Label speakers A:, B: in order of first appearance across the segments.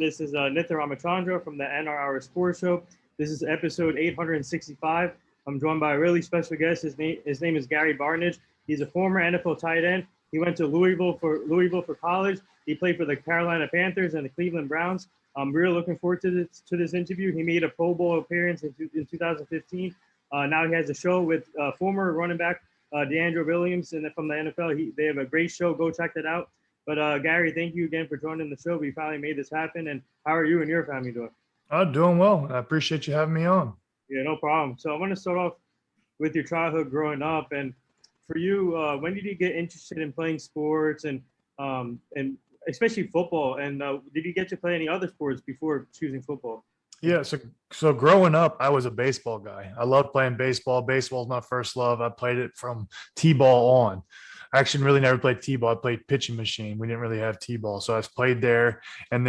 A: This is Nitha Ramachandra from the NRR Sports Show. This is episode 865. I'm joined by a really special guest. His name is Gary Barnidge. He's a former NFL tight end. He went to Louisville for college. He played for the Carolina Panthers and the Cleveland Browns. I'm really looking forward to this interview. He made a Pro Bowl appearance in 2015. Now he has a show with former running back DeAndre Williams from the NFL. They have a great show. Go check that out. But Gary, thank you again for joining the show. We finally made this happen. And how are you and your family doing?
B: I'm doing well. I appreciate you having me on.
A: Yeah, no problem. So I want to start off with your childhood growing up. And for you, when did you get interested in playing sports and especially football? And did you get to play any other sports before choosing football?
B: Yeah, so growing up, I was a baseball guy. I loved playing baseball. Baseball is my first love. I played it from T-ball on. I actually really never played T-ball. I played pitching machine. We didn't really have T-ball. So I played there. And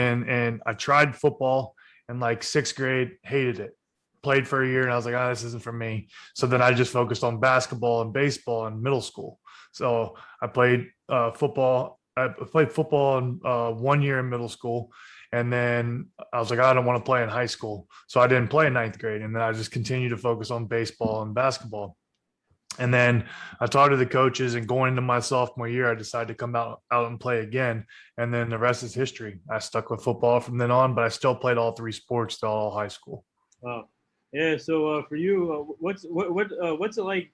B: I tried football in like sixth grade, hated it. Played for a year and I was like, this isn't for me. So then I just focused on basketball and baseball in middle school. So I played football. I played football in 1 year in middle school. And then I was like, I don't want to play in high school. So I didn't play in ninth grade. And then I just continued to focus on baseball and basketball. And then I talked to the coaches, and going into my sophomore year, I decided to come out and play again. And then the rest is history. I stuck with football from then on, but I still played all three sports till all high school.
A: Wow. Yeah. So for you, what's it like?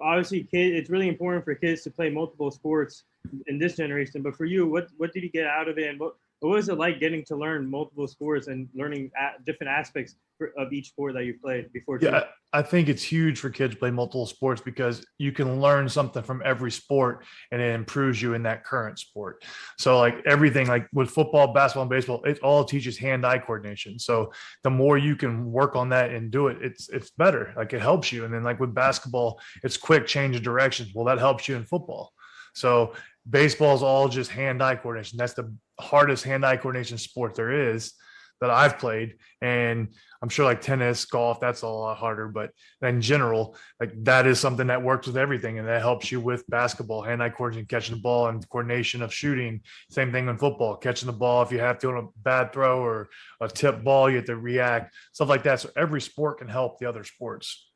A: Obviously, it's really important for kids to play multiple sports in this generation. But for you, what did you get out of it? And what was it like getting to learn multiple sports and learning different aspects of each sport that you played before?
B: Yeah, I think it's huge for kids to play multiple sports because you can learn something from every sport and it improves you in that current sport. So like everything, like with football, basketball, and baseball, it all teaches hand-eye coordination. So the more you can work on that and do it, it's better. Like it helps you. And then like with basketball, it's quick change of directions. Well, that helps you in football. So baseball is all just hand-eye coordination. That's the hardest hand-eye coordination sport there is that I've played. And I'm sure like tennis, golf, that's a lot harder. But in general, like that is something that works with everything. And that helps you with basketball, hand-eye coordination, catching the ball, and coordination of shooting. Same thing in football, catching the ball. If you have to on a bad throw or a tip ball, you have to react, stuff like that. So every sport can help the other sports.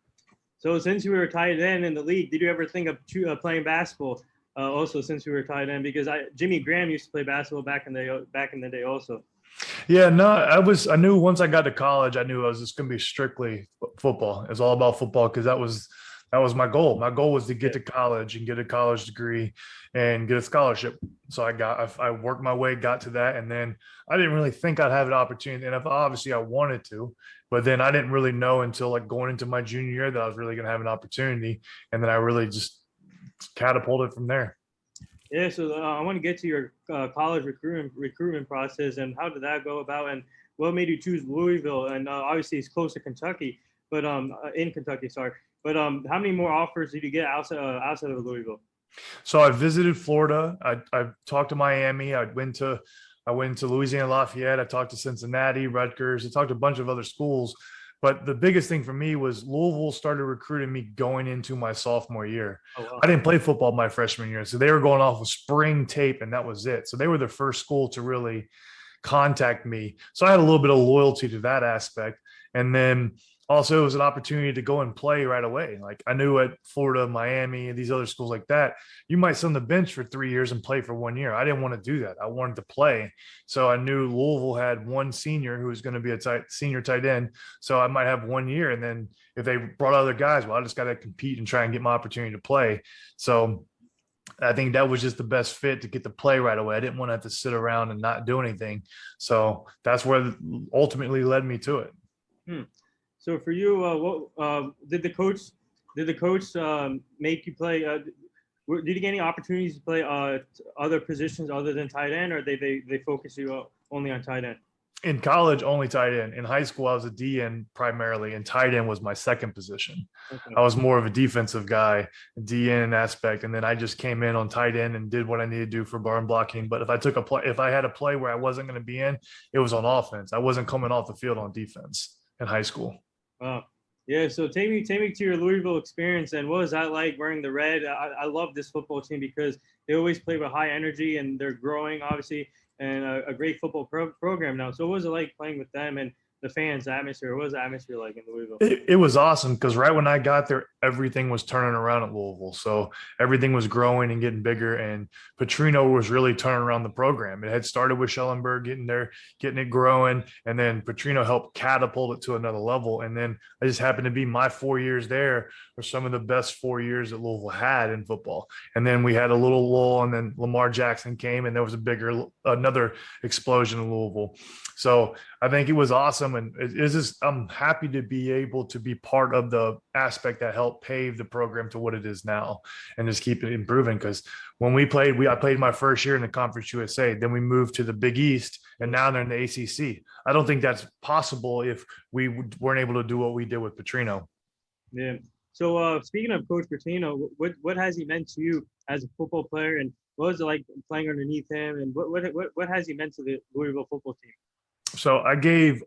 A: So since you were a tight end in the league, did you ever think of playing basketball? Also, since we were tight end, because Jimmy Graham used to play basketball back in the day also.
B: Yeah, no, I knew once I got to college, I knew I was just going to be strictly football. It's all about football because that was my goal. My goal was to get to college and get a college degree and get a scholarship. So I worked my way, got to that. And then I didn't really think I'd have an opportunity. And if obviously I wanted to, but then I didn't really know until like going into my junior year that I was really going to have an opportunity. And then I really just catapulted from there.
A: Yeah, so I want to get to your college recruitment process and how did that go about, and what made you choose Louisville? And obviously it's close to Kentucky, but in Kentucky, sorry. But how many more offers did you get outside of Louisville?
B: So I visited Florida. I talked to Miami. I went to Louisiana Lafayette. I talked to Cincinnati, Rutgers. I talked to a bunch of other schools. But the biggest thing for me was Louisville started recruiting me going into my sophomore year. Oh, wow. I didn't play football my freshman year. So they were going off with spring tape and that was it. So they were the first school to really contact me. So I had a little bit of loyalty to that aspect. And then also it was an opportunity to go and play right away. Like I knew at Florida, Miami, and these other schools like that, you might sit on the bench for 3 years and play for 1 year. I didn't want to do that. I wanted to play. So I knew Louisville had one senior who was going to be a senior tight end. So I might have 1 year. And then if they brought other guys, well, I just got to compete and try and get my opportunity to play. So I think that was just the best fit to get to play right away. I didn't want to have to sit around and not do anything. So that's where ultimately led me to it.
A: So for you, what did the coach make you play? Did you get any opportunities to play other positions other than tight end, or they focus you only on tight end?
B: In college, only tight end. In high school, I was a DN primarily, and tight end was my second position. Okay. I was more of a defensive guy, DN aspect, and then I just came in on tight end and did what I needed to do for barn blocking. But if I had a play where I wasn't going to be in, it was on offense. I wasn't coming off the field on defense in high school.
A: Wow. Yeah, so take me to your Louisville experience, and what was that like wearing the red? I love this football team because they always play with high energy and they're growing, obviously. and a great football program now. So what was it like playing with them and the fans, the atmosphere? What was the atmosphere like in Louisville?
B: It was awesome because right when I got there, everything was turning around at Louisville. So everything was growing and getting bigger. And Petrino was really turning around the program. It had started with Schellenberg getting there, getting it growing. And then Petrino helped catapult it to another level. And then I just happened to be my 4 years there were some of the best 4 years that Louisville had in football. And then we had a little lull, and then Lamar Jackson came, and there was another explosion in Louisville. So I think it was awesome. And it's just, I'm happy to be able to be part of the aspect that helped pave the program to what it is now and just keep it improving. Because when I played my first year in the Conference USA, then we moved to the Big East, and now they're in the ACC. I don't think that's possible if we weren't able to do what we did with Petrino.
A: Yeah. So speaking of Coach Petrino, what has he meant to you as a football player, and what was it like playing underneath him, and what has he meant to the Louisville football team?
B: So I give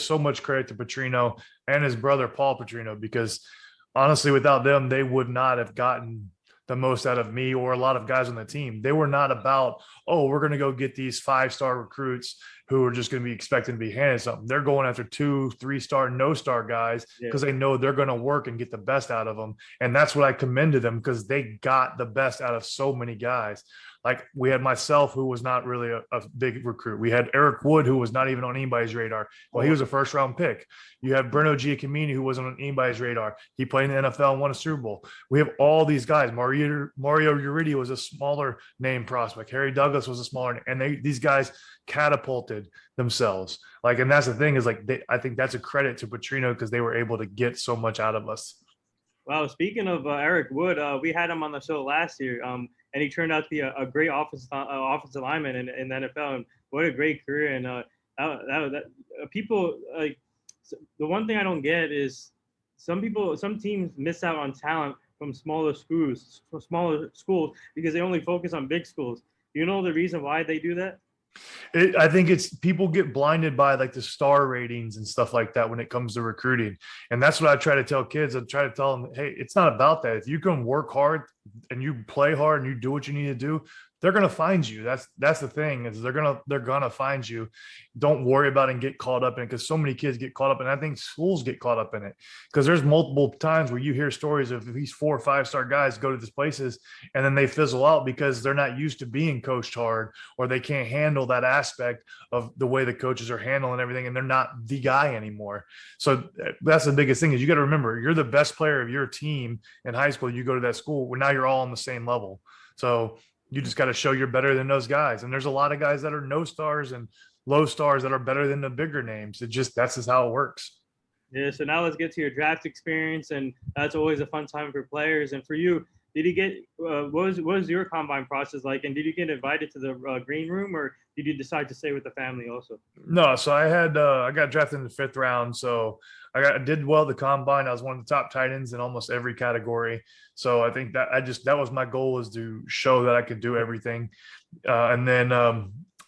B: so much credit to Petrino and his brother Paul Petrino, because honestly, without them, they would not have gotten the most out of me or a lot of guys on the team. They were not about, oh, we're going to go get these 5-star recruits who are just going to be expected to be handed something. They're going after 2, 3-star, no-star guys because they know they're going to work and get the best out of them. And that's what I commend to them, because they got the best out of so many guys. Like we had myself, who was not really a big recruit. We had Eric Wood, who was not even on anybo's radar. Well, he was a first-round pick. You have Bruno Giacomini, who wasn't on anybody's radar. He played in the NFL and won a Super Bowl. We have all these guys. Mario Uribe was a smaller name prospect. Harry Douglas was a smaller name. And these guys catapulted themselves. Like, and that's the thing is, like, I think that's a credit to Petrino, because they were able to get so much out of us.
A: Wow, speaking of Eric Wood, we had him on the show last year, and he turned out to be a great offensive lineman in the NFL. And what a great career! And people like, the one thing I don't get is some teams miss out on talent from smaller schools because they only focus on big schools. Do you know the reason why they do that?
B: I think it's people get blinded by like the star ratings and stuff like that when it comes to recruiting. And that's what I try to tell kids. I try to tell them, hey, it's not about that. If you can work hard and you play hard and you do what you need to do, they're going to find you. That's the thing, is they're going to find you. Don't worry about it and get caught up in it, because so many kids get caught up. And I think schools get caught up in it, because there's multiple times where you hear stories of these 4 or 5-star guys go to these places and then they fizzle out because they're not used to being coached hard, or they can't handle that aspect of the way the coaches are handling everything, and they're not the guy anymore. So that's the biggest thing, is you got to remember, you're the best player of your team in high school. You go to that school where now you're all on the same level. So you just got to show you're better than those guys. And there's a lot of guys that are no stars and low stars that are better than the bigger names. That's just how it works.
A: Yeah. So now let's get to your draft experience, and that's always a fun time for players. And for you, did you get what was your combine process like? And did you get invited to the green room, or did you decide to stay with the family also?
B: No, so I got drafted in the 5th round. So I did well at the combine. I was one of the top tight ends in almost every category. So I think that was my goal, was to show that I could do everything. And then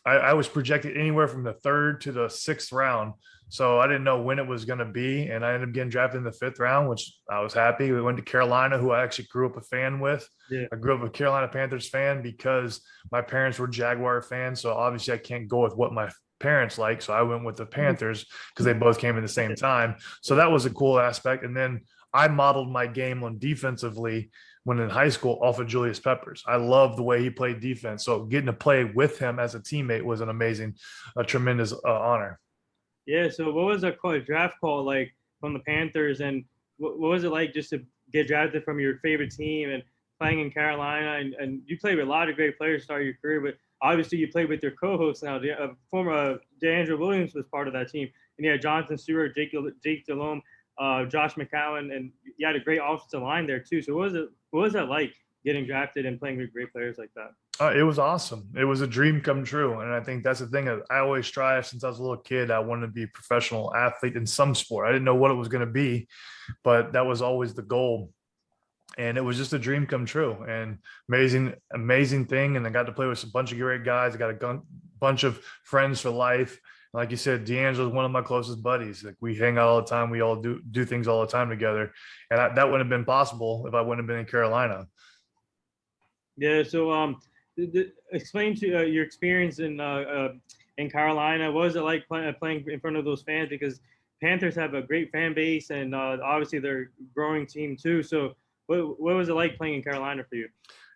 B: I was projected anywhere from the 3rd to the 6th round. So I didn't know when it was going to be. And I ended up getting drafted in the 5th round, which I was happy. We went to Carolina, who I actually grew up a fan with. Yeah. I grew up a Carolina Panthers fan because my parents were Jaguar fans. So obviously I can't go with what my parents like. So I went with the Panthers because they both came at the same time. So that was a cool aspect. And then I modeled my game on defensively when in high school off of Julius Peppers. I loved the way he played defense. So getting to play with him as a teammate was a tremendous honor.
A: Yeah. So what was a draft call like from the Panthers, and what was it like just to get drafted from your favorite team and playing in Carolina? And you played with a lot of great players to start your career, but obviously you played with your co-host now. Former DeAndre Williams was part of that team, and you had Jonathan Stewart, Jake Delhomme, Josh McCown, and you had a great offensive line there too. So what was that like, getting drafted and playing with great players like that?
B: It was awesome. It was a dream come true. And I think that's the thing that I always strive since I was a little kid. I wanted to be a professional athlete in some sport. I didn't know what it was going to be, but that was always the goal. And it was just a dream come true, and amazing thing. And I got to play with a bunch of great guys. I got a bunch of friends for life. Like you said, D'Angelo is one of my closest buddies. Like, we hang out all the time. We all do things all the time together. And that wouldn't have been possible if I wouldn't have been in Carolina.
A: Yeah. So Explain to your experience in Carolina. What was it like playing in front of those fans? Because Panthers have a great fan base, and obviously they're a growing team too. So, what was it like playing in Carolina for you?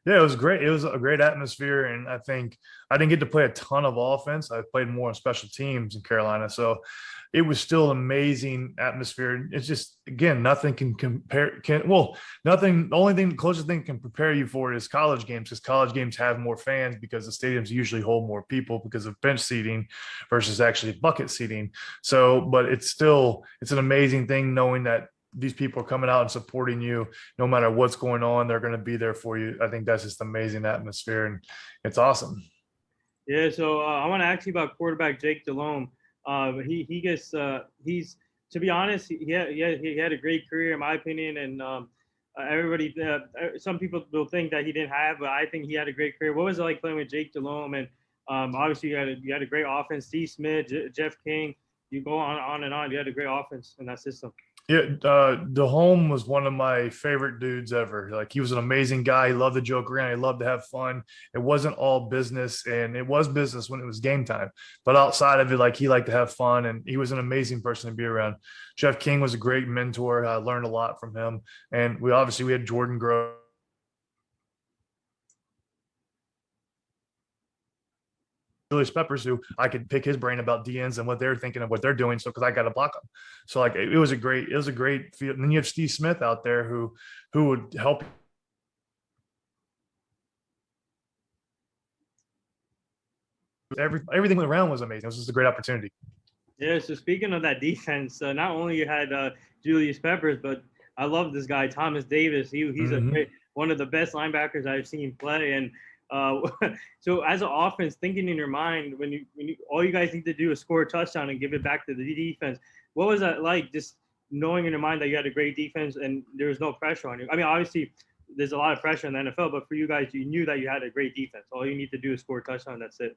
B: Yeah, it was great. It was a great atmosphere, and I think I didn't get to play a ton of offense. I played more on special teams in Carolina, so it was still an amazing atmosphere. It's just again, nothing can compare. Nothing. The only thing, the closest thing can prepare you for it is college games, because college games have more fans because the stadiums usually hold more people because of bench seating versus actually bucket seating. So, but it's an amazing thing knowing that these people are coming out and supporting you no matter what's going on. They're going to be there for you. I think that's just amazing atmosphere, and it's awesome.
A: Yeah, so I want to ask you about quarterback Jake Delhomme. He's, to be honest, he had a great career in my opinion, and everybody some people will think that he didn't have, but I think he had a great career. What was it like playing with Jake Delhomme? And obviously you had a great offense. Steve Smith, Jeff King. You go on and on. You had a great offense in that system.
B: Yeah, DeHome was one of my favorite dudes ever. Like, he was an amazing guy. He loved to joke around. He loved to have fun. It wasn't all business, and it was business when it was game time. But outside of it, like, he liked to have fun, and he was an amazing person to be around. Jeff King was a great mentor. I learned a lot from him, and we had Jordan Grove. Julius Peppers, who I could pick his brain about DNs and what they're thinking of what they're doing. So, because I got to block them. So, like, it was a great field. And then you have Steve Smith out there who would help. Everything around was amazing. It was just a great opportunity.
A: Yeah. So speaking of that defense, not only you had Julius Peppers, but I love this guy Thomas Davis. He's a great, one of the best linebackers I've seen play. And so as an offense, thinking in your mind when you all you guys need to do is score a touchdown and give it back to the defense. What was that like? Just knowing in your mind that you had a great defense and there was no pressure on you. I mean, obviously there's a lot of pressure in the NFL, but for you guys, you knew that you had a great defense. All you need to do is score a touchdown. That's it.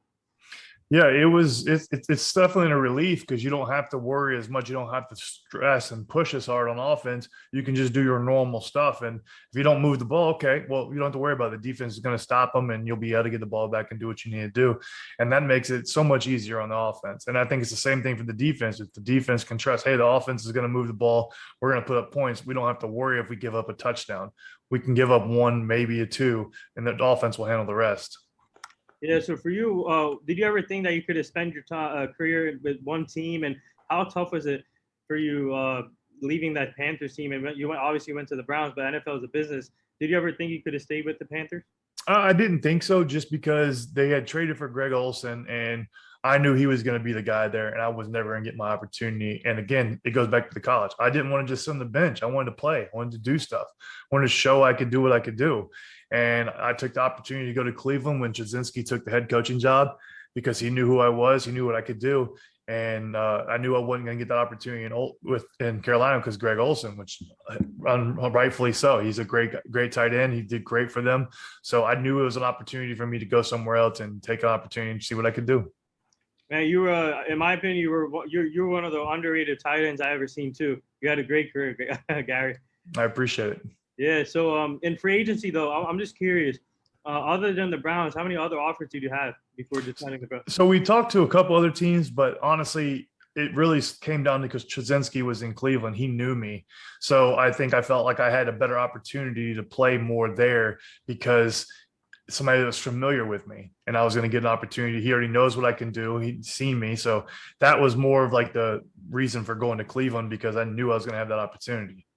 B: Yeah, it's definitely a relief because you don't have to worry as much. You don't have to stress and push as hard on offense. You can just do your normal stuff. And if you don't move the ball, okay, well, you don't have to worry about it. The defense is going to stop them, and you'll be able to get the ball back and do what you need to do. And that makes it so much easier on the offense. And I think it's the same thing for the defense. If the defense can trust, hey, the offense is going to move the ball, we're going to put up points. We don't have to worry if we give up a touchdown. We can give up one, maybe a two, and the offense will handle the rest.
A: Yeah. So for you, did you ever think that you could have spent your career with one team, and how tough was it for you leaving that Panthers team? And you obviously went to the Browns, but NFL is a business. Did you ever think you could have stayed with the Panthers?
B: I didn't think so, just because they had traded for Greg Olson, and I knew he was going to be the guy there, and I was never going to get my opportunity. And again, it goes back to the college. I didn't want to just sit on the bench. I wanted to play. I wanted to do stuff. I wanted to show I could do what I could do. And I took the opportunity to go to Cleveland when Jasinski took the head coaching job, because he knew who I was. He knew what I could do. And I knew I wasn't going to get that opportunity in Carolina because Greg Olson, which rightfully so. He's a great tight end. He did great for them. So I knew it was an opportunity for me to go somewhere else and take an opportunity and see what I could do.
A: Man, you were, in my opinion, you're one of the underrated tight ends I ever seen too. You had a great career, Gary.
B: I appreciate it.
A: Yeah. So in free agency though, I'm just curious. Other than the Browns, how many other offers did you have before deciding to go?
B: So we talked to a couple other teams, but honestly, it really came down to because Jasinski was in Cleveland. He knew me. So I think I felt like I had a better opportunity to play more there because somebody that was familiar with me, and I was going to get an opportunity. He already knows what I can do. He'd seen me. So that was more of like the reason for going to Cleveland, because I knew I was going to have that opportunity.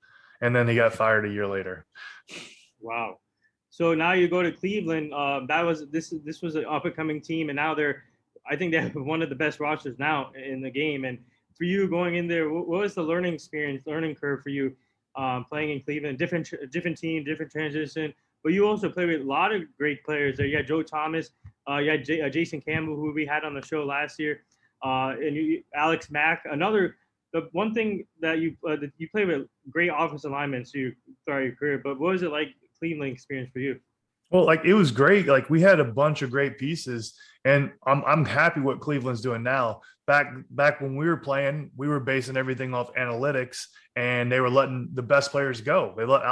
B: And then he got fired a year later.
A: Wow. So now you go to Cleveland. This was an up and coming team, and now I think they have one of the best rosters now in the game. And for you going in there, what was the learning curve for you playing in Cleveland? Different team, different transition. But you also played with a lot of great players there. You had Joe Thomas, you had Jason Campbell, who we had on the show last year, and Alex Mack. The one thing that you played with great offensive linemen throughout your career. But what was it like, Cleveland experience for you?
B: Well, like it was great. Like we had a bunch of great pieces, and I'm happy what Cleveland's doing now. Back when we were playing, we were basing everything off analytics, and they were letting the best players go. They let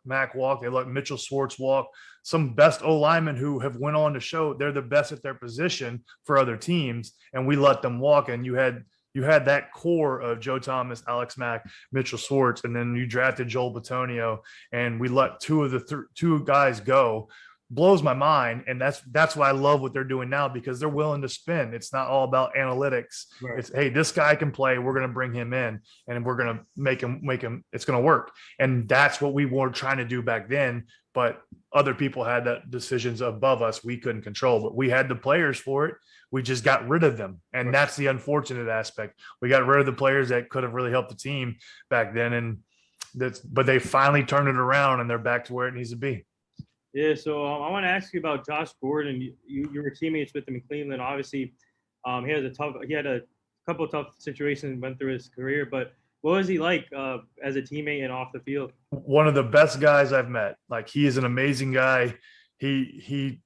B: Mack walk. They let Mitchell Schwartz walk. Some best O linemen who have went on to show they're the best at their position for other teams, and we let them walk. And you had that core of Joe Thomas, Alex Mack, Mitchell Schwartz, and then you drafted Joel Batonio, and we let two of the two guys go. Blows my mind, and that's why I love what they're doing now, because they're willing to spend. It's not all about analytics.
A: Right.
B: It's, hey, this guy can play. We're going to bring him in, and we're going to make him. It's going to work, and that's what we were trying to do back then. But other people had that decisions above us we couldn't control, but we had the players for it. We just got rid of them, and
A: Right.
B: that's the unfortunate aspect. We got rid of the players that could have really helped the team back then, and but they finally turned it around, and they're back to where it needs to be.
A: Yeah, so I want to ask you about Josh Gordon. You were teammates with him in Cleveland. Obviously, he had a couple of tough situations went through his career. But what was he like as a teammate and off the field?
B: One of the best guys I've met. Like, he is an amazing guy. He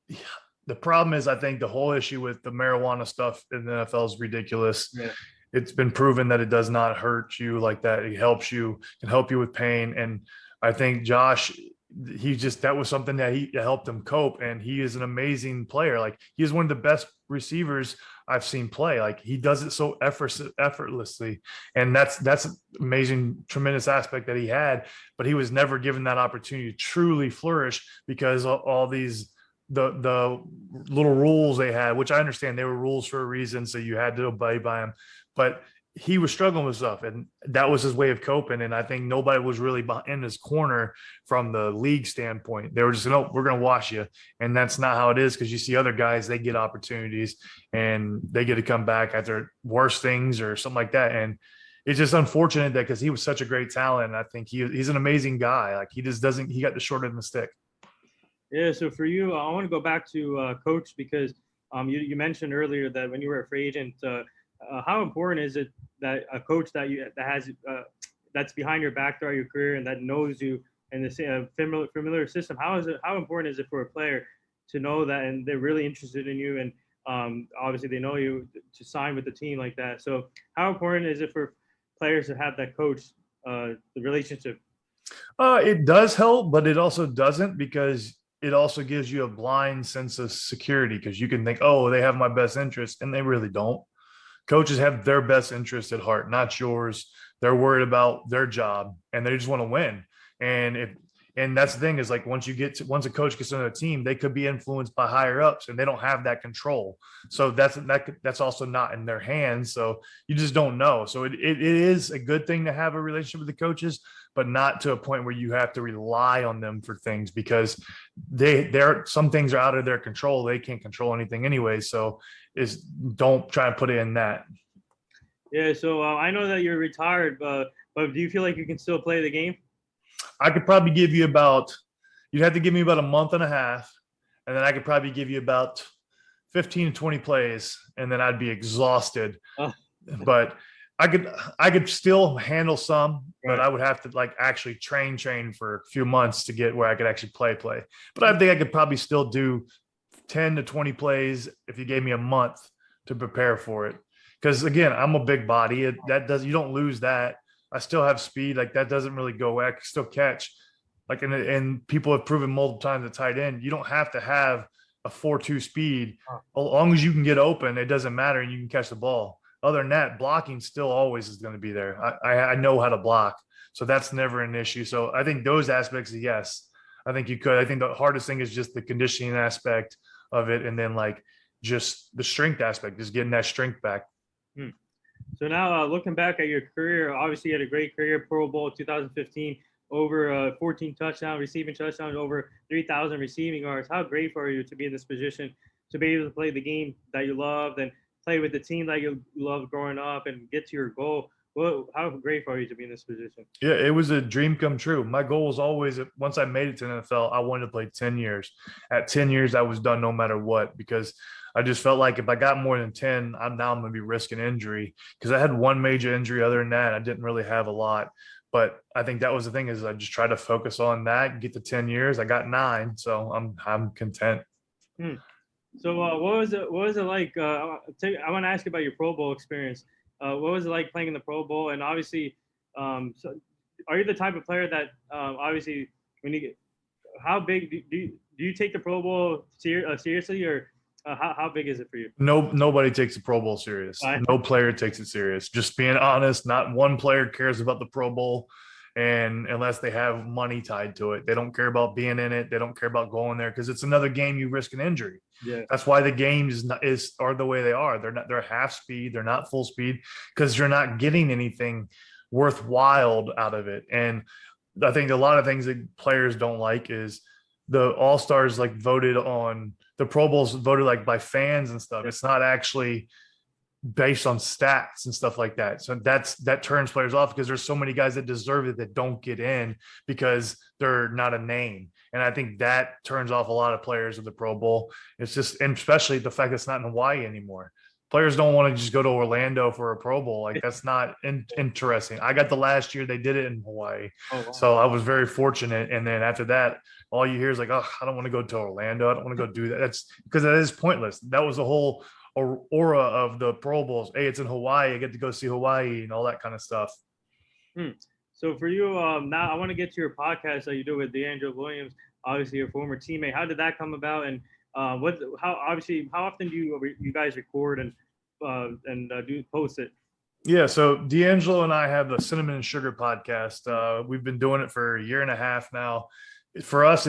B: the problem is, I think the whole issue with the marijuana stuff in the NFL is ridiculous.
A: Yeah.
B: It's been proven that it does not hurt you like that. It helps you, can help you with pain. And I think Josh, that was something that he helped him cope. And he is an amazing player. Like, he is one of the best receivers I've seen play. Like, he does it so effortlessly. And that's an amazing, tremendous aspect that he had, but he was never given that opportunity to truly flourish because all these, the little rules they had, which I understand they were rules for a reason. So you had to obey by them, but he was struggling with stuff, and that was his way of coping. And I think nobody was really in his corner from the league standpoint. They were just, no, we're going to wash you. And that's not how it is. Cause you see other guys, they get opportunities and they get to come back after worse things or something like that. And it's just unfortunate that, cause he was such a great talent. I think he's an amazing guy. Like, he just doesn't, he got the short end of the stick.
A: Yeah, so for you, I want to go back to coach, because you mentioned earlier that when you were a free agent, how important is it that a coach that has that's behind your back throughout your career and that knows you in the familiar system? How important is it for a player to know that and they're really interested in you, and obviously they know you to sign with the team like that? So how important is it for players to have that coach, the relationship?
B: It does help, but it also doesn't, because it also gives you a blind sense of security, because you can think, oh, they have my best interest, and they really don't. Coaches have their best interest at heart, not yours. They're worried about their job, and they just want to win. And that's the thing, is like, once a coach gets on a team, they could be influenced by higher ups, and they don't have that control. So that's also not in their hands. So you just don't know. So it is a good thing to have a relationship with the coaches, but not to a point where you have to rely on them for things, because some things are out of their control. They can't control anything anyway. So don't try and put it in that.
A: Yeah, so I know that you're retired, but do you feel like you can still play the game?
B: I could probably you'd have to give me about a month and a half, and then I could probably give you about 15 to 20 plays, and then I'd be exhausted.
A: Oh.
B: But I could still handle some, but
A: Right.
B: I would have to like actually train for a few months to get where I could actually play. But I think I could probably still do 10 to 20 plays if you gave me a month to prepare for it. Because again, I'm a big body. You don't lose that. I still have speed. Like, that doesn't really go away. I can still catch. Like, and people have proven multiple times at tight end, you don't have to have a 4.2 speed. As long as you can get open, it doesn't matter, and you can catch the ball. Other than that, blocking still always is going to be there. I know how to block, so that's never an issue. So I think those aspects, yes, I think you could. I think the hardest thing is just the conditioning aspect of it, and then like just the strength aspect, just getting that strength back.
A: So now looking back at your career, obviously you had a great career, Pro Bowl 2015, over 14 receiving touchdowns, over 3,000 receiving yards. How grateful are you to be in this position, to be able to play the game that you loved and play with the team that you loved growing up and get to your goal? Well, how grateful are you to be in this position?
B: Yeah, it was a dream come true. My goal was always, once I made it to the NFL, I wanted to play 10 years. At 10 years, I was done no matter what, because I just felt like if I got more than 10, I'm going to be risking injury, because I had one major injury. Other than that, I didn't really have a lot. But I think that was the thing is I just tried to focus on that, get to 10 years. I got 9, so I'm content.
A: Hmm. So what was it like? I want to ask you about your Pro Bowl experience. What was it like playing in the Pro Bowl? And obviously, so are you the type of player that obviously when you get how big do you take the Pro Bowl seriously, or how big is it for you?
B: Nobody takes the Pro Bowl serious.
A: I,
B: No player takes it serious. Just being honest, not one player cares about the Pro Bowl. And unless they have money tied to it, they don't care about being in it. They don't care about going there because it's another game you risk an injury.
A: yeah,
B: That's why the games are the way they are. They're half speed. They're not full speed because you're not getting anything worthwhile out of it. And I think a lot of things that players don't like is the All Stars like voted on the Pro Bowls voted like by fans and stuff. It's not actually based on stats and stuff like that. So that turns players off because there's so many guys that deserve it that don't get in because they're not a name. And I think that turns off a lot of players of the Pro Bowl. It's just, and especially the fact that it's not in Hawaii anymore. Players don't want to just go to Orlando for a Pro Bowl. Like that's not interesting. I got the last year they did it in Hawaii. Oh, wow. So I was very fortunate. And then after that, all you hear is like, oh, I don't want to go to Orlando. I don't want to go do that. That's because that is pointless. That was the whole aura of the Pro Bowls. Hey, it's in Hawaii. I get to go see Hawaii and all that kind of stuff.
A: So for you, now I want to get to your podcast that you do with DeAngelo Williams, obviously your former teammate. How did that come about? And how often do you guys record and do post it?
B: Yeah, so DeAngelo and I have the Cinnamon and Sugar podcast. We've been doing it for a year and a half now. For us,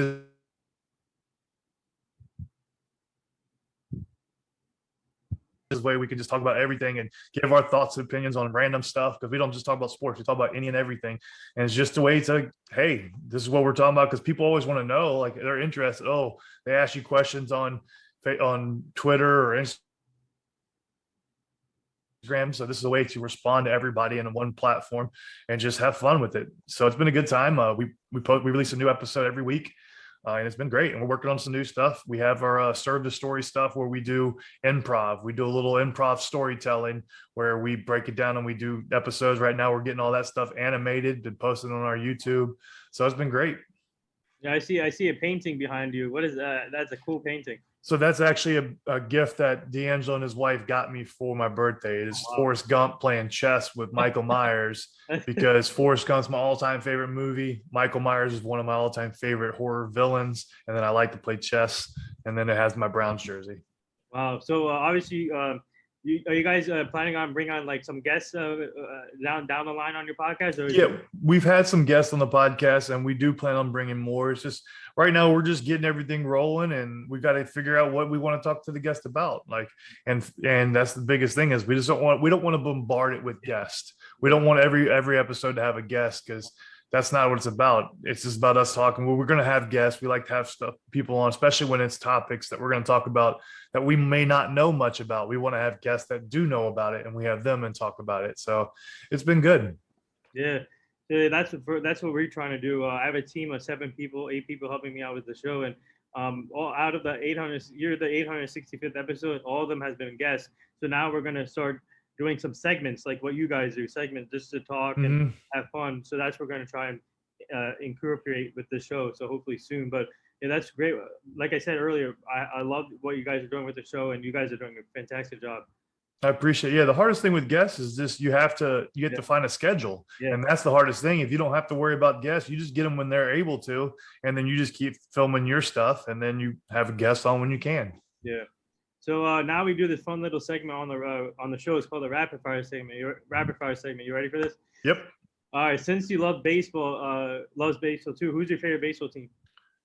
B: this way we can just talk about everything and give our thoughts and opinions on random stuff because we don't just talk about sports, we talk about any and everything. And it's just a way to, hey, this is what we're talking about because people always want to know, like they're interested. Oh, they ask you questions on Twitter or Instagram. So this is a way to respond to everybody in one platform and just have fun with it. So it's been a good time. We release a new episode every week. And it's been great. And we're working on some new stuff. We have our Serve the Story stuff where we do improv. We do a little improv storytelling where we break it down and we do episodes. Right now, we're getting all that stuff animated and posted on our YouTube. So it's been great.
A: Yeah, I see a painting behind you. What is that? That's a cool painting.
B: So that's actually a gift that DeAngelo and his wife got me for my birthday. It is Forrest Gump playing chess with Michael Myers because Forrest Gump's my all-time favorite movie. Michael Myers is one of my all-time favorite horror villains. And then I like to play chess. And then it has my Browns jersey.
A: Wow. So obviously, are you guys planning on bringing on like some guests down the line on your podcast?
B: Yeah, we've had some guests on the podcast and we do plan on bringing more. It's just right now we're just getting everything rolling and we've got to figure out what we want to talk to the guest about. Like, and that's the biggest thing is we don't want to bombard it with guests. We don't want every episode to have a guest because that's not what it's about. It's just about us talking. Well, we're going to have guests. We like to have people on, especially when it's topics that we're going to talk about that we may not know much about. We want to have guests that do know about it and we have them and talk about it. So it's been good.
A: Yeah. That's what we're trying to do. I have a team of 8 people helping me out with the show. And all out of the 800, you're the 865th episode, all of them has been guests. So now we're going to start doing some segments like what you guys do, segments just to talk and have fun. So that's what we're going to try and incorporate with the show. So hopefully soon. But yeah, that's great. Like I said earlier, I love what you guys are doing with the show, and you guys are doing a fantastic job.
B: I appreciate it. Yeah, the hardest thing with guests is just you have to find a schedule. Yeah. And that's the hardest thing. If you don't have to worry about guests, you just get them when they're able to, and then you just keep filming your stuff, and then you have a guest on when you can.
A: Yeah. So now we do this fun little segment on the show. It's called the rapid fire segment. You ready for this?
B: Yep.
A: All right. Since you love baseball, loves baseball too. Who's your favorite baseball team?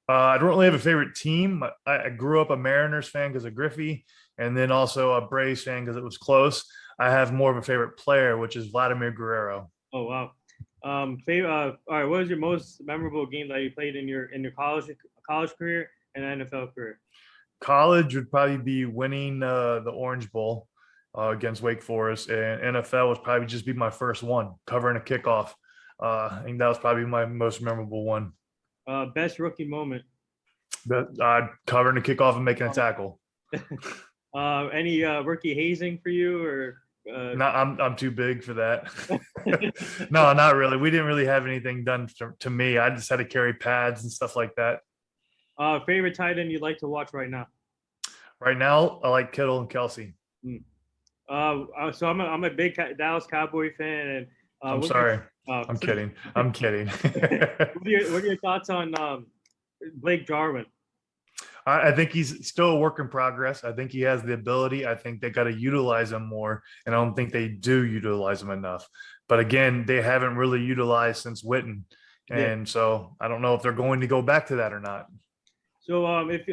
B: I don't really have a favorite team. I grew up a Mariners fan because of Griffey, and then also a Braves fan because it was close. I have more of a favorite player, which is Vladimir Guerrero.
A: Oh wow. All right. What was your most memorable game that you played in your college career and NFL career?
B: College would probably be winning the Orange Bowl against Wake Forest, and NFL would probably just be my first one, covering a kickoff. I think that was probably my most memorable one.
A: Best rookie moment?
B: Covering a kickoff and making a tackle.
A: Any rookie hazing for you or?
B: No, I'm too big for that. No, not really. We didn't really have anything done to me. I just had to carry pads and stuff like that.
A: Favorite tight end you'd like to watch right now?
B: Right now, I like Kittle and Kelsey.
A: Mm. So I'm a big Dallas Cowboy fan, and
B: I'm
A: what are your,
B: sorry. I'm kidding. I'm kidding.
A: what are your thoughts on Blake Jarwin?
B: I think he's still a work in progress. I think he has the ability. I think they got to utilize him more, and I don't think they do utilize him enough. But again, they haven't really utilized since Witten,
A: Yeah.
B: and so I don't know if they're going to go back to that or not.
A: So if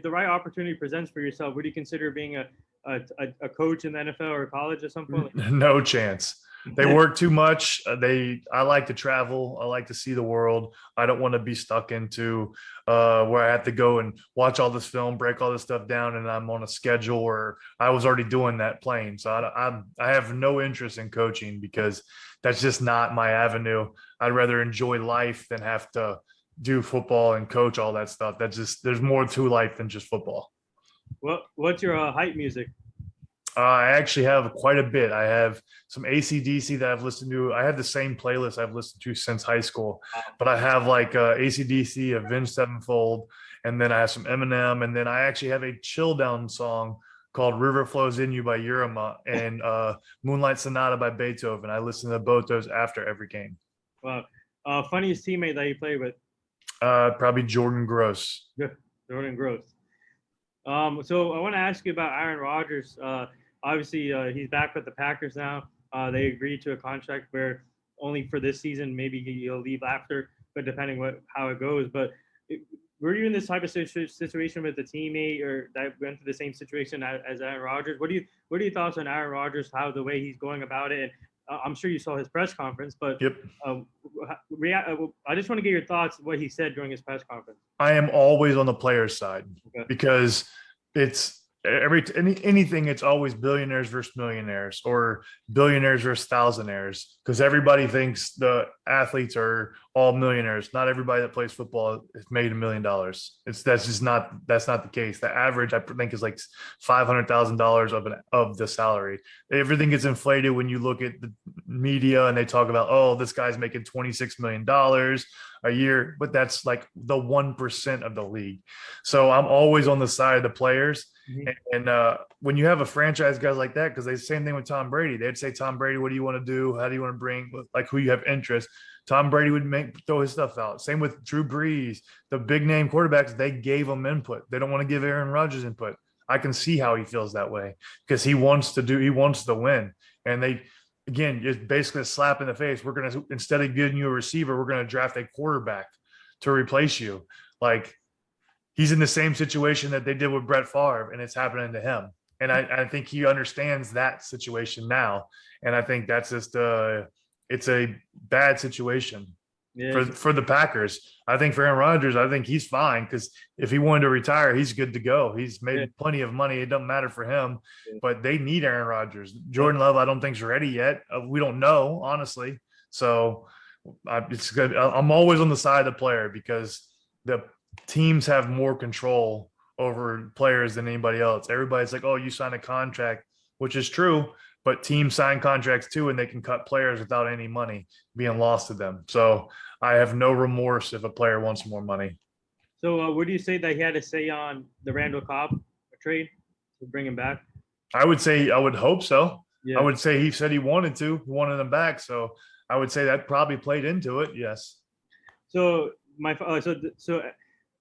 A: the right opportunity presents for yourself, would you consider being a coach in the NFL or college at some point?
B: No chance. They work too much. I like to travel. I like to see the world. I don't want to be stuck into where I have to go and watch all this film, break all this stuff down, and I'm on a schedule. Or I was already doing that playing, so I have no interest in coaching because that's just not my avenue. I'd rather enjoy life than have to do football and coach all that stuff. There's more to life than just football.
A: What's your hype music?
B: I actually have quite a bit. I have some AC/DC that I've listened to. I have the same playlist I've listened to since high school, but I have like AC/DC, Avenged Sevenfold, and then I have some Eminem, and then I actually have a chill down song called "River Flows in You" by Urima and "Moonlight Sonata" by Beethoven. I listen to both those after every game.
A: Wow. Funniest teammate that you play with?
B: Probably Jordan Gross.
A: Jordan Gross. So I want to ask you about Aaron Rodgers. Obviously, he's back with the Packers now. They agreed to a contract where only for this season, maybe he'll leave after, but depending how it goes. But were you in this type of situation with a teammate or that went through the same situation as Aaron Rodgers? What are your thoughts on Aaron Rodgers? How the way he's going about it? And I'm sure you saw his press conference, but
B: yep.
A: I just want to get your thoughts what he said during his press conference.
B: I am always on the player's side because it's anything. It's always billionaires versus millionaires or billionaires versus thousandaires because everybody thinks the athletes are all millionaires. Not everybody that plays football has made $1 million. That's not the case. The average I think is like $500,000 of the salary. Everything gets inflated when you look at the media and they talk about, oh, this guy's making $26 million a year, but that's like the 1% of the league. So I'm always on the side of the players. Mm-hmm. And when you have a franchise guy like that, because they same thing with Tom Brady, they'd say, Tom Brady, what do you want to do? How do you want to bring, like, who you have interest? Tom Brady would throw his stuff out. Same with Drew Brees, the big name quarterbacks, they gave him input. They don't want to give Aaron Rodgers input. I can see how he feels that way because he wants to win. And they, again, just basically a slap in the face. We're going to, instead of giving you a receiver, we're going to draft a quarterback to replace you. Like, he's in the same situation that they did with Brett Favre, and it's happening to him. And I think he understands that situation now. And I think that's just it's a bad situation for the Packers. I think for Aaron Rodgers, I think he's fine because if he wanted to retire, he's good to go. He's made plenty of money. It doesn't matter for him, but they need Aaron Rodgers. Jordan Love, I don't think is ready yet. We don't know, honestly. So it's good. I'm always on the side of the player because the teams have more control over players than anybody else. Everybody's like, oh, you signed a contract, which is true, but teams sign contracts too, and they can cut players without any money being lost to them. So I have no remorse if a player wants more money.
A: So would you say that he had to say on the Randall Cobb trade to bring him back?
B: I would hope so. Yeah. I would say he said he wanted him back. So I would say that probably played into it. Yes.
A: So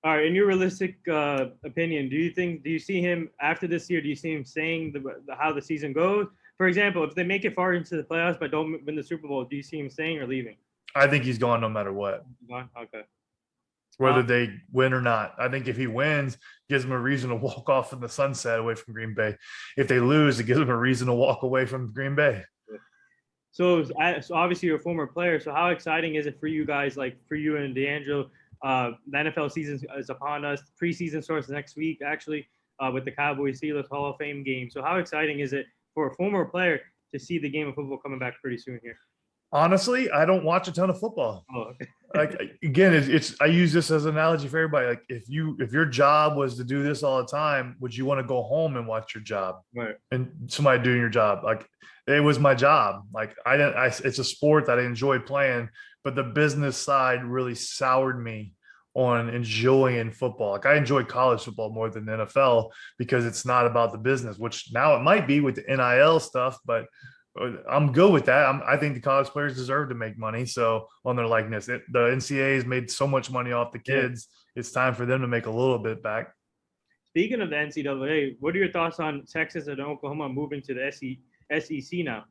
A: all right, in your realistic opinion, do you see him after this year? Do you see him saying how the season goes? For example, if they make it far into the playoffs but don't win the Super Bowl, do you see him staying or leaving?
B: I think he's gone no matter what.
A: Okay.
B: Whether they win or not. I think if he wins, gives him a reason to walk off in the sunset away from Green Bay. If they lose, it gives him a reason to walk away from Green Bay.
A: So obviously you're a former player. So how exciting is it for you guys, like for you and D'Angelo? The NFL season is upon us. Preseason starts next week, actually, with the Cowboys Steelers Hall of Fame game. So how exciting is it for a former player to see the game of football coming back pretty soon here?
B: Honestly, I don't watch a ton of football.
A: Oh, okay.
B: Like again, it's I use this as an analogy for everybody. Like if your job was to do this all the time, would you want to go home and watch your job
A: Right.
B: and somebody doing your job? Like it was my job. Like I didn't. It's a sport that I enjoy playing, but the business side really soured me on enjoying football. Like I enjoy college football more than the NFL because it's not about the business, which now it might be with the NIL stuff, but I'm good with that. I think the college players deserve to make money. So on their likeness, the NCAA has made so much money off the
A: Yeah.
B: kids. It's time for them to make a little bit back.
A: Speaking of the NCAA, what are your thoughts on Texas and Oklahoma moving to the SEC now?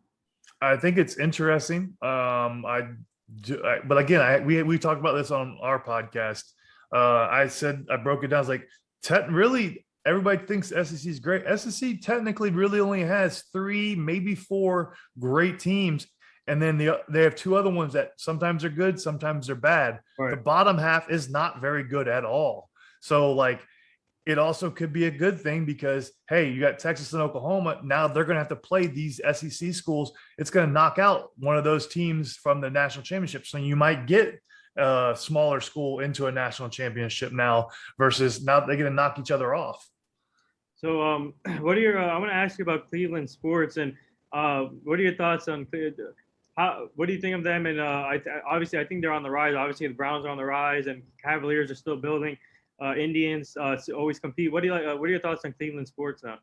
B: I think it's interesting. But again, we talked about this on our podcast. I broke it down. It's like really everybody thinks SEC is great. SEC technically really only has 3, maybe 4 great teams, and then they have 2 other ones that sometimes are good, sometimes they're bad.
A: Right.
B: The bottom half is not very good at all. So like it also could be a good thing because, hey, you got Texas and Oklahoma. Now they're going to have to play these SEC schools. It's going to knock out one of those teams from the national championship. So you might get a smaller school into a national championship now versus now they're going to knock each other off.
A: So what are your I want to ask you about Cleveland sports and what are your thoughts on what do you think of them? And obviously, I think they're on the rise. Obviously, the Browns are on the rise, and Cavaliers are still building. Indians always compete. What do you like? What are your thoughts on Cleveland sports now?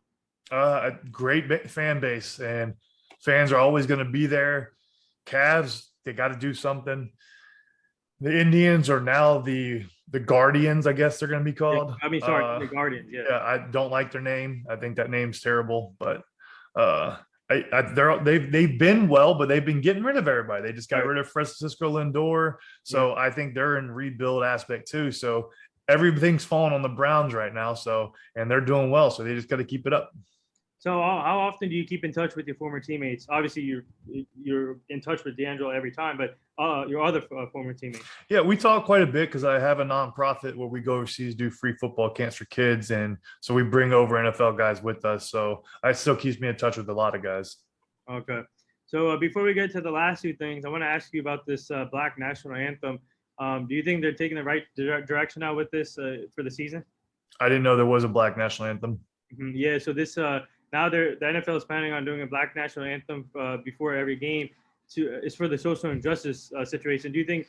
B: A great fan base, and fans are always going to be there. Cavs, they got to do something. The Indians are now the Guardians, I guess they're going to be called.
A: Yeah, I mean, sorry, the Guardians. Yeah.
B: Yeah, I don't like their name. I think that name's terrible, but they've been well, but they've been getting rid of everybody. They just got rid of Francisco Lindor, so I think they're in rebuild aspect too. So everything's falling on the Browns right now. So and they're doing well, so they just got to keep it up.
A: So how often do you keep in touch with your former teammates? Obviously, you're in touch with D'Angelo every time, but your other former teammates.
B: Yeah, we talk quite a bit because I have a nonprofit where we go overseas, do free football camps for kids, and so we bring over NFL guys with us. So I still keeps me in touch with a lot of guys.
A: Okay. So before we get to the last 2 things, I want to ask you about this Black National Anthem. Do you think they're taking the right direction now with this for the season?
B: I didn't know there was a Black National Anthem.
A: Mm-hmm. Yeah. So this now the NFL is planning on doing a Black National Anthem before every game. It's for the social injustice situation. Do you think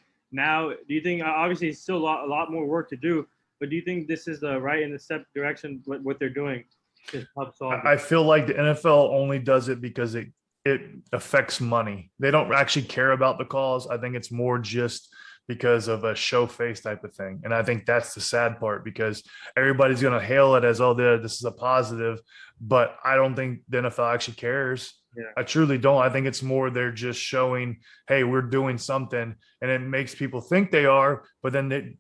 A: obviously it's still a lot more work to do, but do you think this is the right in the step direction what they're doing to help solve it?
B: I feel like the NFL only does it because it affects money. They don't actually care about the cause. I think it's more just because of a show face type of thing. And I think that's the sad part because everybody's going to hail it as, oh, this is a positive, but I don't think the NFL actually cares.
A: Yeah.
B: I truly don't. I think it's more they're just showing, hey, we're doing something, and it makes people think they are, but then the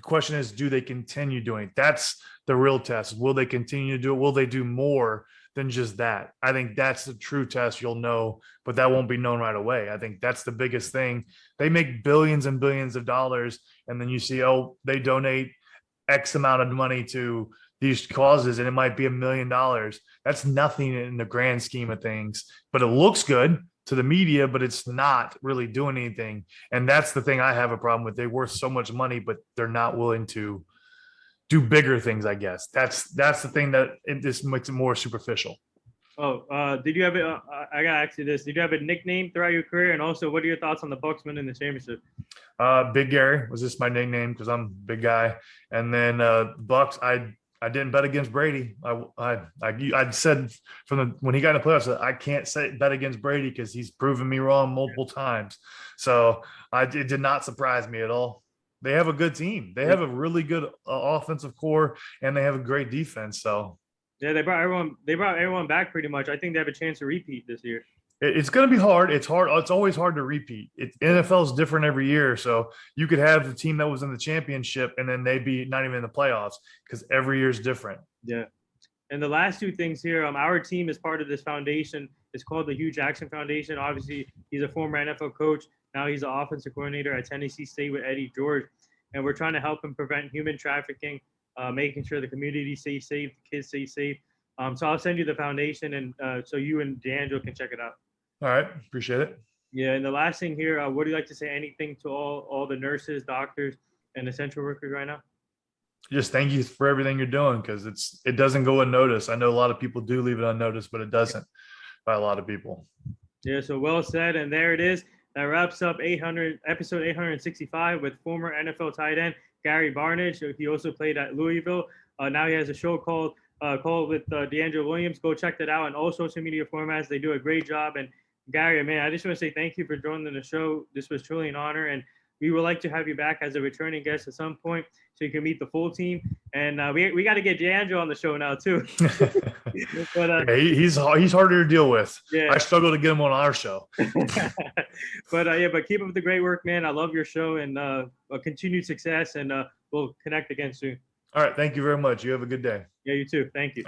B: question is, do they continue doing it? That's the real test. Will they continue to do it? Will they do more than just that? I think that's the true test. You'll know, but that won't be known right away. I think that's the biggest thing. They make billions and billions of dollars, and then you see, oh, they donate X amount of money to these causes, and it might be $1 million. That's nothing in the grand scheme of things, but it looks good to the media, but it's not really doing anything. And that's the thing I have a problem with. They're worth so much money, but they're not willing to do bigger things, I guess. That's the thing that just makes it more superficial.
A: Oh, did you have I gotta ask you this. Did you have a nickname throughout your career? And also, what are your thoughts on the Bucks winning the championship?
B: Big Gary was just my nickname because I'm a big guy. And then Bucks, I didn't bet against Brady. I said when he got in the playoffs, I can't bet against Brady because he's proven me wrong multiple times. So it did not surprise me at all. They have a good team. They have a really good offensive core, and they have a great defense. So
A: yeah, they brought everyone back pretty much. I think they have a chance to repeat this year.
B: It's going to be hard. It's hard. It's always hard to repeat. NFL is different every year. So you could have the team that was in the championship and then they'd be not even in the playoffs because every year is different.
A: Yeah. And the last 2 things here, our team is part of this foundation. It's called the Hugh Jackson Foundation. Obviously, he's a former NFL coach. Now he's an offensive coordinator at Tennessee State with Eddie George. And we're trying to help him prevent human trafficking, making sure the community stays safe, the kids stay safe. So I'll send you the foundation and so you and D'Angelo can check it out.
B: All right. Appreciate it.
A: Yeah, and the last thing here, would you like to say anything to all the nurses, doctors, and essential workers right now?
B: Just thank you for everything you're doing, because it doesn't go unnoticed. I know a lot of people do leave it unnoticed, but it doesn't by a lot of people.
A: Yeah, so well said. And there it is. That wraps up episode 865 with former NFL tight end Gary Barnidge. He also played at Louisville. Now he has a show called with DeAngelo Williams. Go check that out on all social media formats. They do a great job. And Gary, man, I just want to say thank you for joining the show. This was truly an honor. And we would like to have you back as a returning guest at some point so you can meet the full team. And we got to get DeAngelo on the show now, too. But
B: he's harder to deal with.
A: Yeah.
B: I struggle to get him on our show.
A: but keep up the great work, man. I love your show, and continued success, and we'll connect again soon.
B: All right. Thank you very much. You have a good day.
A: Yeah, you too. Thank you.